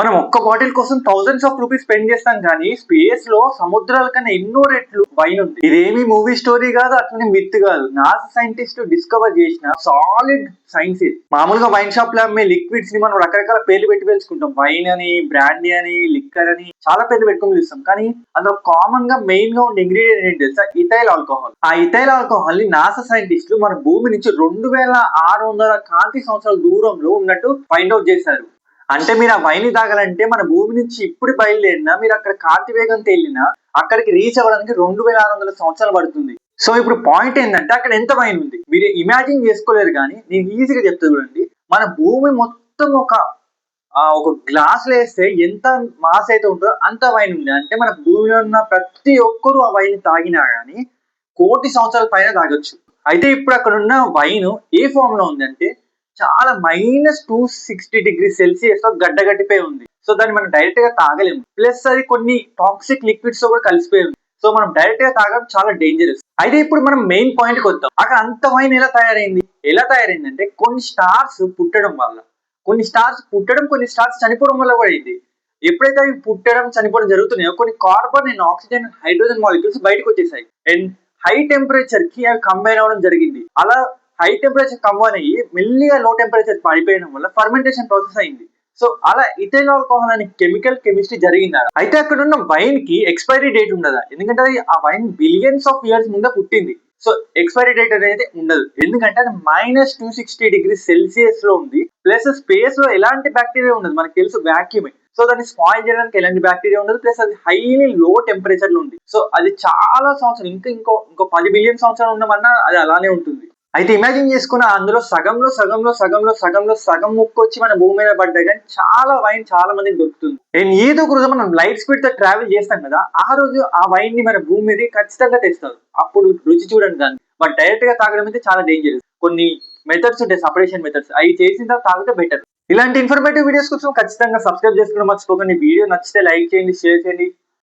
మనం ఒక్క బాటిల్ కోసం థౌసండ్స్ ఆఫ్ రూపీస్ స్పెండ్ చేస్తాం కానీ స్పేస్ లో సముద్రాల కన్నా ఎన్నో రెట్లు వైన్ ఉంది. ఇదేమి మూవీ స్టోరీ కాదు, అట్లనే మిత్ కాదు. నాసా సైంటిస్ట్ డిస్కవర్ చేసిన సాలిడ్ సైన్స్ ఇది. మామూలుగా వైన్ షాప్ లో అమ్మే లిక్విడ్స్ ని మనం రకరకాల పేర్లు పెట్టి పిలుచుకుంటాం. వైన్ అని, బ్రాండీ అని, లిక్కర్ అని చాలా పేర్లు పెట్టుకుని పిలుస్తాం. కానీ అందులో కామన్ గా మెయిన్ గా ఉండే ఇంగ్రీడియంట్ ఏంటి తెలుసా? Ethyl alcohol. ఆ ఇథైల్ ఆల్కహాల్ ని నాసా సైంటిస్టులు మన భూమి నుంచి 2600 కాంతి సంవత్సరాల దూరంలో ఉన్నట్టు ఫైండ్ అవుట్ చేశారు. అంటే మీరు ఆ వైన్ తాగాలంటే మన భూమి నుంచి ఇప్పుడు బయలుదేరినా, మీరు అక్కడ కాంతి వేగంతో వెళ్ళినా అక్కడికి రీచ్ అవ్వడానికి 2600 సంవత్సరాలు పడుతుంది. సో ఇప్పుడు పాయింట్ ఏంటంటే అక్కడ ఎంత వైన్ ఉంది మీరు ఇమాజిన్ చేసుకోలేరు. కానీ నేను ఈజీగా చెప్తా చూడండి. మన భూమి మొత్తం ఒక గ్లాస్ లో వేస్తే ఎంత మాస్ అయితే ఉంటుందో అంత వైన్ ఉంది. అంటే మన భూమిలో ఉన్న ప్రతి ఒక్కరు ఆ వైన్ తాగినా గానీ కోటి సంవత్సరాల పైన తాగొచ్చు. అయితే ఇప్పుడు అక్కడ ఉన్న వైన్ ఏ ఫామ్ లో ఉంది అంటే చాలా -260°C గడ్డగట్టిపోయి ఉంది. సో దాన్ని మనం డైరెక్ట్ గా తాగలేము. ప్లస్ అది కొన్ని టాక్సిక్ లిక్విడ్స్ తో కూడా కలిసిపోయి ఉంది. సో మనం డైరెక్ట్ గా తాగడం చాలా డేంజరస్. అయితే ఇప్పుడు మనం మెయిన్ పాయింట్ కి వద్దాం. అక్కడ అంత వైన్ ఎలా తయారైంది అంటే కొన్ని స్టార్స్ పుట్టడం వల్ల, కొన్ని స్టార్స్ చనిపోవడం వల్ల కూడా అయింది. ఎప్పుడైతే అవి పుట్టడం చనిపోవడం జరుగుతున్నాయో కొన్ని carbon and oxygen hydrogen molecules బయటకు వచ్చేసాయి. అండ్ హై టెంపరేచర్ కి అవి కంబైన్ అవడం జరిగింది. అలా హై టెంపరేచర్ కంబైన్ అయ్యి మెల్లిగా లో టెంపరేచర్ పడిపోయడం వల్ల ఫర్మెంటేషన్ ప్రాసెస్ అయింది. సో అలా ఇథైల్ ఆల్కహాల్ అనే కెమిస్ట్రీ జరిగింది. అయితే అక్కడ ఉన్న వైన్ కి ఎక్స్పైరీ డేట్ ఉండదా? ఎందుకంటే ఆ వైన్ బిలియన్స్ ఆఫ్ ఇయర్స్ ముందే పుట్టింది. సో ఎక్స్పైరీ డేట్ అనేది ఉండదు. ఎందుకంటే అది -260°C లో ఉంది. ప్లస్ స్పేస్ లో ఎలాంటి బ్యాక్టీరియా ఉండదు. మనకు తెలుసు వ్యాక్యూమే. సో దాన్ని స్పాయిల్ చేయడానికి ఎలాంటి బ్యాక్టీరియా ఉండదు. ప్లస్ అది హైలీ లో టెంపరేచర్ లో ఉంది. సో అది చాలా సంవత్సరం ఇంకో 10 బిలియన్ సంవత్సరాలు ఉండమన్నా అది అలానే ఉంటుంది. అయితే ఇమాజిన్ చేసుకున్న అందులో సగం ముక్కు వచ్చి మన భూమి మీద పడ్డా కానీ చాలా వైన్ చాలా మందికి దొరుకుతుంది. అండ్ ఏదో ఒక రోజు మనం లైట్ స్పీడ్ తో ట్రావెల్ చేస్తాం కదా, ఆ రోజు ఆ వైన్ ని మన భూమి మీద ఖచ్చితంగా తెస్తారు. అప్పుడు రుచి చూడండి దాన్ని. బట్ డైరెక్ట్ గా తాగడం అయితే చాలా డేంజరస్. కొన్ని మెథడ్స్ ఉంటాయి, సపరేషన్ మెథడ్స్. అవి చేసిన తర్వాత తాగితే బెటర్. ఇలాంటి ఇన్ఫర్మేటివ్ వీడియోస్ కోసం ఖచ్చితంగా సబ్స్క్రైబ్ చేసుకోవడం మర్చిపోకండి. వీడియో నచ్చితే లైక్ చేయండి, షేర్ చేయండి.